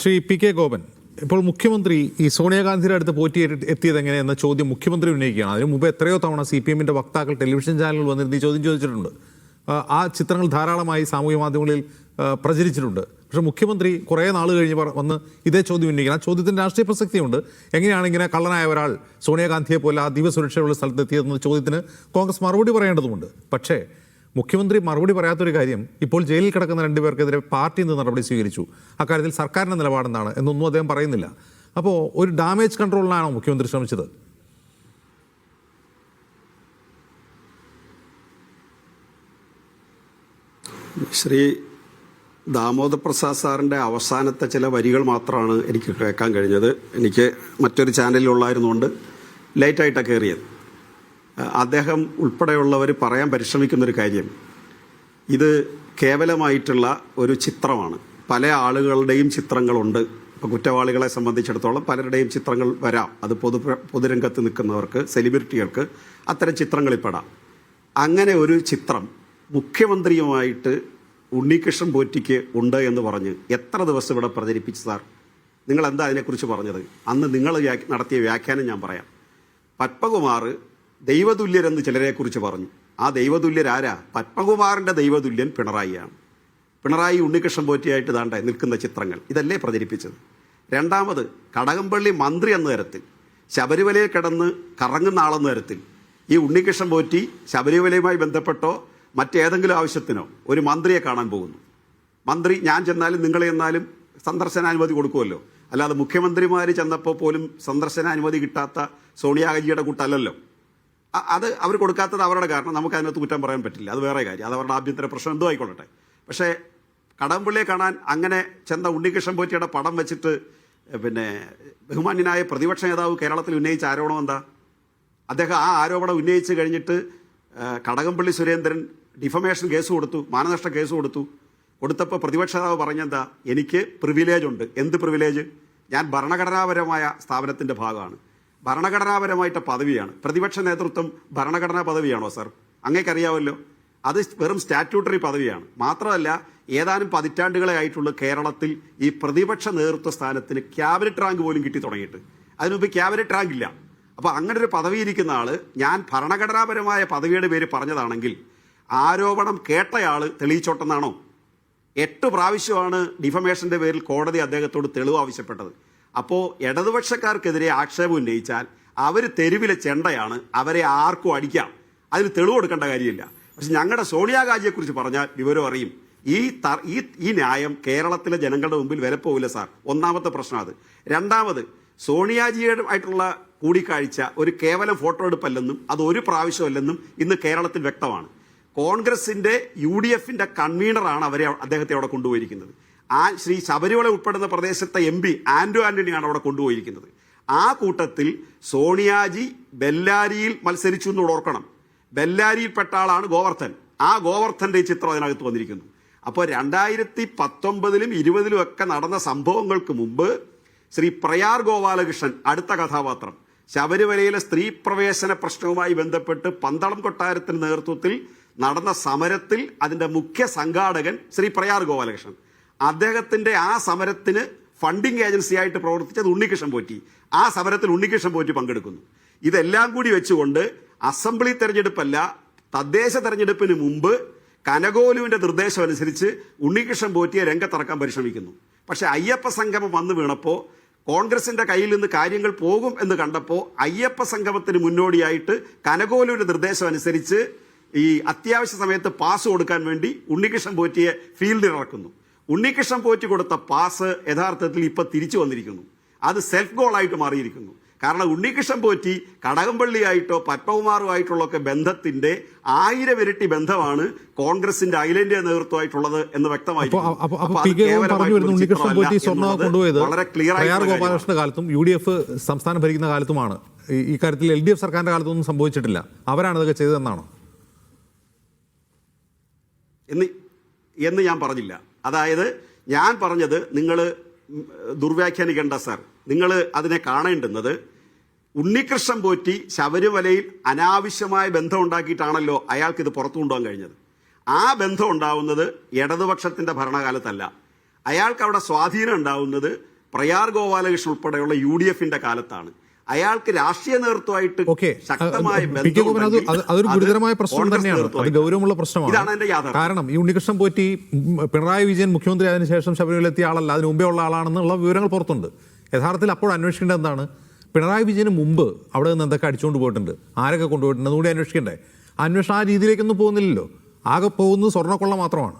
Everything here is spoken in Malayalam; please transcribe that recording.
ശ്രീ പി കെ ഗോപൻ, ഇപ്പോൾ മുഖ്യമന്ത്രി ഈ സോണിയാഗാന്ധിയുടെ അടുത്ത് പോറ്റി എത്തിയത് എങ്ങനെയെന്ന ചോദ്യം മുഖ്യമന്ത്രി ഉന്നയിക്കുകയാണ്. അതിന് മുമ്പ് എത്രയോ തവണ CPM-ന്റെ വക്താക്കൾ ടെലിവിഷൻ ചാനലുകൾ വന്നിരുന്ന് ഈ ചോദ്യം ചോദിച്ചിട്ടുണ്ട്. ആ ചിത്രങ്ങൾ ധാരാളമായി സാമൂഹ്യ മാധ്യമങ്ങളിൽ പ്രചരിച്ചിട്ടുണ്ട്. പക്ഷേ മുഖ്യമന്ത്രി കുറേ നാൾ കഴിഞ്ഞ് വന്ന് ഇതേ ചോദ്യം ഉന്നയിക്കണം. ആ ചോദ്യത്തിൻ്റെ രാഷ്ട്രീയ പ്രസക്തിയുണ്ട്. എങ്ങനെയാണ് ഇങ്ങനെ കള്ളനായ ഒരാൾ സോണിയാഗാന്ധിയെ പോലെ അതീവ സുരക്ഷയുള്ള സ്ഥലത്തെത്തിയതെന്ന ചോദ്യത്തിന് കോൺഗ്രസ് മറുപടി പറയേണ്ടതുണ്ട്. പക്ഷേ മുഖ്യമന്ത്രി മറുപടി പറയാത്തൊരു കാര്യം, ഇപ്പോൾ ജയിലിൽ കിടക്കുന്ന രണ്ടുപേർക്കെതിരെ പാർട്ടി നിന്ന് നടപടി സ്വീകരിച്ചു, അക്കാര്യത്തിൽ സർക്കാരിൻ്റെ നിലപാടെന്താണ് എന്നൊന്നും അദ്ദേഹം പറയുന്നില്ല. അപ്പോൾ ഒരു ഡാമേജ് കൺട്രോളിനാണോ മുഖ്യമന്ത്രി ശ്രമിച്ചത്? ശ്രീ ദാമോദർ പ്രസാദ് സാറിൻ്റെ അവസാനത്തെ ചില വരികൾ മാത്രമാണ് എനിക്ക് കേൾക്കാൻ കഴിഞ്ഞത്. എനിക്ക് മറ്റൊരു ചാനലിലുള്ളായിരുന്നുകൊണ്ട് ലേറ്റായിട്ടാണ് കയറിയത്. അദ്ദേഹം ഉൾപ്പെടെയുള്ളവർ പറയാൻ പരിശ്രമിക്കുന്നൊരു കാര്യം, ഇത് കേവലമായിട്ടുള്ള ഒരു ചിത്രമാണ്. പല ആളുകളുടെയും ചിത്രങ്ങളുണ്ട്. ഇപ്പോൾ കുറ്റവാളികളെ സംബന്ധിച്ചിടത്തോളം പലരുടെയും ചിത്രങ്ങൾ വരാം. അത് പൊതുരംഗത്ത് നിൽക്കുന്നവർക്ക്, സെലിബ്രിറ്റികൾക്ക് അത്തരം ചിത്രങ്ങളിൽ പെടാം. അങ്ങനെ ഒരു ചിത്രം മുഖ്യമന്ത്രിയുമായിട്ട് ഉണ്ണികൃഷ്ണൻ പോറ്റിക്ക് ഉണ്ട് എന്ന് പറഞ്ഞ് എത്ര ദിവസം ഇവിടെ പ്രചരിപ്പിച്ചു സാർ? നിങ്ങൾ എന്താ അതിനെക്കുറിച്ച് പറഞ്ഞത്? അന്ന് നിങ്ങൾ നടത്തിയ വ്യാഖ്യാനം ഞാൻ പറയാം. പത്മകുമാർ ദൈവതുല്യരെന്ന് ചിലരെക്കുറിച്ച് പറഞ്ഞു. ആ ദൈവതുല്യരാരാ? പത്മകുമാറിൻ്റെ ദൈവതുല്യൻ പിണറായിയാണ്. പിണറായി ഉണ്ണികൃഷ്ണൻ പോറ്റിയായിട്ട് ദാണ്ടെ നിൽക്കുന്ന ചിത്രങ്ങൾ ഇതല്ലേ പ്രചരിപ്പിച്ചത്? രണ്ടാമത്, കടകംപള്ളി മന്ത്രി എന്ന തരത്തിൽ, ശബരിമലയിൽ കിടന്ന് കറങ്ങുന്ന ആളെന്ന തരത്തിൽ ഈ ഉണ്ണികൃഷ്ണൻ പോറ്റി ശബരിമലയുമായി ബന്ധപ്പെട്ടോ മറ്റേതെങ്കിലും ആവശ്യത്തിനോ ഒരു മന്ത്രിയെ കാണാൻ പോകുന്നു. മന്ത്രി ഞാൻ ചെന്നാലും നിങ്ങൾ ചെന്നാലും സന്ദർശനാനുമതി കൊടുക്കുമല്ലോ. അല്ലാതെ മുഖ്യമന്ത്രിമാർ ചെന്നപ്പോൾ പോലും സന്ദർശനാനുമതി കിട്ടാത്ത സോണിയാഗാന്ധിയുടെ കൂട്ടല്ലല്ലോ. അത് അവർ കൊടുക്കാത്തത് അവരുടെ കാരണം, നമുക്ക് അതിനകത്ത് കുറ്റം പറയാൻ പറ്റില്ല. അത് വേറെ കാര്യം, അത് അവരുടെ ആഭ്യന്തര പ്രശ്നം എന്തോ ആയിക്കൊള്ളട്ടെ. പക്ഷേ കടകംപള്ളിയെ കാണാൻ അങ്ങനെ ചെന്ന ഉണ്ണികൃഷ്ണൻ പോറ്റിയുടെ പടം വെച്ചിട്ട് ബഹുമാന്യനായ പ്രതിപക്ഷ നേതാവ് കേരളത്തിൽ ഉന്നയിച്ച ആരോപണം എന്താ? അദ്ദേഹം ആ ആരോപണം ഉന്നയിച്ച് കഴിഞ്ഞിട്ട് കടകംപള്ളി സുരേന്ദ്രൻ ഡിഫമേഷൻ കേസ് കൊടുത്തു, മാനനഷ്ട കേസ് കൊടുത്തപ്പോൾ പ്രതിപക്ഷ നേതാവ് പറഞ്ഞെന്താ? എനിക്ക് പ്രിവിലേജ് ഉണ്ട്. എന്ത് പ്രിവിലേജ്? ഞാൻ ഭരണഘടനാപരമായ സ്ഥാപനത്തിൻ്റെ ഭാഗമാണ്. ഭരണഘടനാപരമായിട്ട് പദവിയാണ്. പ്രതിപക്ഷ നേതൃത്വം ഭരണഘടനാ പദവിയാണോ സാർ? അങ്ങേക്കറിയാമല്ലോ. അത് വെറും സ്റ്റാറ്റ്യൂട്ടറി പദവിയാണ്. മാത്രമല്ല, ഏതാനും പതിറ്റാണ്ടുകളെ ആയിട്ടുള്ള കേരളത്തിൽ ഈ പ്രതിപക്ഷ നേതൃത്വ സ്ഥാനത്തിന് ക്യാബിനറ്റ് റാങ്ക് പോലും കിട്ടി തുടങ്ങിയിട്ട്. അതിനുമുമ്പ് ക്യാബിനറ്റ് റാങ്ക് ഇല്ല. അപ്പോൾ അങ്ങനെ ഒരു പദവി ഇരിക്കുന്ന ആൾ ഞാൻ ഭരണഘടനാപരമായ പദവിയുടെ പേര് പറഞ്ഞതാണെങ്കിൽ ആരോപണം കേട്ടയാൾ തെളിയിച്ചോട്ടെന്നാണോ? 8 പ്രാവശ്യമാണ് ഡിഫമേഷൻ്റെ പേരിൽ കോടതി അദ്ദേഹത്തോട് തെളിവ് ആവശ്യപ്പെട്ടത്. അപ്പോൾ ഇടതുപക്ഷക്കാർക്കെതിരെ ആക്ഷേപം ഉന്നയിച്ചാൽ അവർ തെരുവിലെ ചെണ്ടയാണ്, അവരെ ആർക്കും അടിക്കാം, അതിന് തെളിവ് കൊടുക്കേണ്ട കാര്യമില്ല. പക്ഷെ ഞങ്ങളുടെ സോണിയാഗാന്ധിയെക്കുറിച്ച് പറഞ്ഞാൽ വിവരം അറിയും. ഈ ന്യായം കേരളത്തിലെ ജനങ്ങളുടെ മുമ്പിൽ വിലപ്പോവില്ല സാർ. ഒന്നാമത്തെ പ്രശ്നം അത്. രണ്ടാമത്, സോണിയാജിയുടെ ആയിട്ടുള്ള കൂടിക്കാഴ്ച ഒരു കേവലം ഫോട്ടോ എടുപ്പല്ലെന്നും അത് ഒരു പ്രാവശ്യമല്ലെന്നും ഇന്ന് കേരളത്തിൽ വ്യക്തമാണ്. കോൺഗ്രസിന്റെ UDF-ന്റെ കൺവീനറാണ് അദ്ദേഹത്തെ അവിടെ കൊണ്ടുപോയിരിക്കുന്നത്. ശ്രീ ശബരിമല ഉൾപ്പെടുന്ന പ്രദേശത്തെ MP ആന്റോ ആന്റണിയാണ് അവിടെ കൊണ്ടുപോയിരിക്കുന്നത്. ആ കൂട്ടത്തിൽ സോണിയാജി ബെല്ലാരിയിൽ മത്സരിച്ചു എന്നോട് ഓർക്കണം. ബെല്ലാരിയിൽപ്പെട്ട ആളാണ് ഗോവർദ്ധൻ. ആ ഗോവർദ്ധന്റെ ചിത്രം അതിനകത്ത് വന്നിരിക്കുന്നു. അപ്പോൾ 2019-ലും 20-ലും ഒക്കെ നടന്ന സംഭവങ്ങൾക്ക് മുമ്പ് ശ്രീ പ്രയാർ ഗോപാലകൃഷ്ണൻ, അടുത്ത കഥാപാത്രം, ശബരിമലയിലെ സ്ത്രീ പ്രവേശന പ്രശ്നവുമായി ബന്ധപ്പെട്ട് പന്തളം കൊട്ടാരത്തിന് നേതൃത്വത്തിൽ നടന്ന സമരത്തിൽ അതിൻ്റെ മുഖ്യ സംഘാടകൻ ശ്രീ പ്രയാർ ഗോപാലകൃഷ്ണൻ. അദ്ദേഹത്തിൻ്റെ ആ സമരത്തിന് ഫണ്ടിങ് ഏജൻസിയായിട്ട് പ്രവർത്തിച്ചത് ഉണ്ണികൃഷ്ണൻ പോറ്റി. ആ സമരത്തിൽ ഉണ്ണികൃഷ്ണൻ പോറ്റി പങ്കെടുക്കുന്നു. ഇതെല്ലാം കൂടി വെച്ചുകൊണ്ട് അസംബ്ലി തെരഞ്ഞെടുപ്പല്ല, തദ്ദേശ തെരഞ്ഞെടുപ്പിന് മുമ്പ് കനകോലുവിൻ്റെ നിർദ്ദേശം അനുസരിച്ച് ഉണ്ണികൃഷ്ണൻ പോറ്റിയെ രംഗത്തിറക്കാൻ പരിശ്രമിക്കുന്നു. പക്ഷെ അയ്യപ്പ സംഗമം വന്നു വീണപ്പോൾ, കോൺഗ്രസിന്റെ കയ്യിൽ നിന്ന് കാര്യങ്ങൾ പോകും എന്ന് കണ്ടപ്പോൾ, അയ്യപ്പ സംഗമത്തിന് മുന്നോടിയായിട്ട് കനകോലുവിന്റെ നിർദ്ദേശം അനുസരിച്ച് ഈ അത്യാവശ്യ സമയത്ത് പാസ് കൊടുക്കാൻ വേണ്ടി ഉണ്ണികൃഷ്ണൻ പോറ്റിയെ ഫീൽഡിൽ ഇറക്കുന്നു. ഉണ്ണികൃഷ്ണൻ പോറ്റി കൊടുത്ത പാസ് യഥാർത്ഥത്തിൽ ഇപ്പൊ തിരിച്ചു വന്നിരിക്കുന്നു. അത് സെൽഫ് ഗോളായിട്ട് മാറിയിരിക്കുന്നു. കാരണം ഉണ്ണികൃഷ്ണൻ പോറ്റി കടകംപള്ളിയായിട്ടോ പത്മകുമാറുമായിട്ടുള്ള ഒക്കെ ബന്ധത്തിന്റെ 1000 ഇരട്ടി ബന്ധമാണ് കോൺഗ്രസിന്റെ അഖിലേന്ത്യാ നേതൃത്വമായിട്ടുള്ളത് എന്ന് വ്യക്തമായി. വളരെ ക്ലിയർ ആയി ഗോപാലകൃഷ്ണന്റെ കാലത്തും UDF സംസ്ഥാനം ഭരിക്കുന്ന കാലത്തുമാണ്. ഈ കാര്യത്തിൽ LDF സർക്കാരിന്റെ കാലത്തൊന്നും സംഭവിച്ചിട്ടില്ല. അവരാണ് ഇതൊക്കെ ചെയ്തതെന്നാണോ എന്ന് ഞാൻ പറഞ്ഞില്ല. അതായത് ഞാൻ പറഞ്ഞത് നിങ്ങൾ ദുർവ്യാഖ്യാനിക്കേണ്ട സാർ. നിങ്ങൾ അതിനെ കാണേണ്ടുന്നത് ഉണ്ണികൃഷ്ണൻ പോറ്റി ശബരിമലയിൽ അനാവശ്യമായ ബന്ധം ഉണ്ടാക്കിയിട്ടാണല്ലോ അയാൾക്ക് ഇത് പുറത്തു കൊണ്ടുപോകാൻ കഴിഞ്ഞത്. ആ ബന്ധം ഉണ്ടാവുന്നത് ഇടതുപക്ഷത്തിന്റെ ഭരണകാലത്തല്ല. അയാൾക്ക് അവിടെ സ്വാധീനം ഉണ്ടാവുന്നത് പ്രയാർ ഗോപാലകൃഷ്ണൻ ഉൾപ്പെടെയുള്ള UDF-ന്റെ കാലത്താണ്. അയാൾക്ക് രാഷ്ട്രീയ നേതൃത്വമായിട്ട് ശക്തമായ അതൊരു ഗുരുതരമായ പ്രശ്നം തന്നെയാണ്, അത് ഗൗരവമുള്ള പ്രശ്നമാണ്. ഇതാണ് എന്റെ യാഥാർത്ഥ്യം. കാരണം ഈ ഉണ്ണികൃഷ്ണൻ പോറ്റി പിണറായി വിജയൻ മുഖ്യമന്ത്രി ആയതിനു ശേഷം ശബരിമലയിലെത്തിയ ആളല്ല, അതിന് മുമ്പേ ഉള്ള ആളാണെന്നുള്ള വിവരങ്ങൾ പുറത്തുണ്ട്. യഥാർത്ഥത്തിൽ അപ്പോൾ അന്വേഷിക്കേണ്ടത് എന്താണ്? പിണറായി വിജയന് മുമ്പ് അവിടെ നിന്ന് എന്തൊക്കെ അടിച്ചുകൊണ്ട് പോയിട്ടുണ്ട്, ആരൊക്കെ കൊണ്ടുപോയിട്ടുണ്ട്, അതുകൂടി അന്വേഷിക്കണ്ടേ? അന്വേഷണം ആ രീതിയിലേക്കൊന്നും പോകുന്നില്ലല്ലോ. ആകെ പോകുന്നത് സ്വർണ്ണക്കൊള്ള മാത്രമാണ്.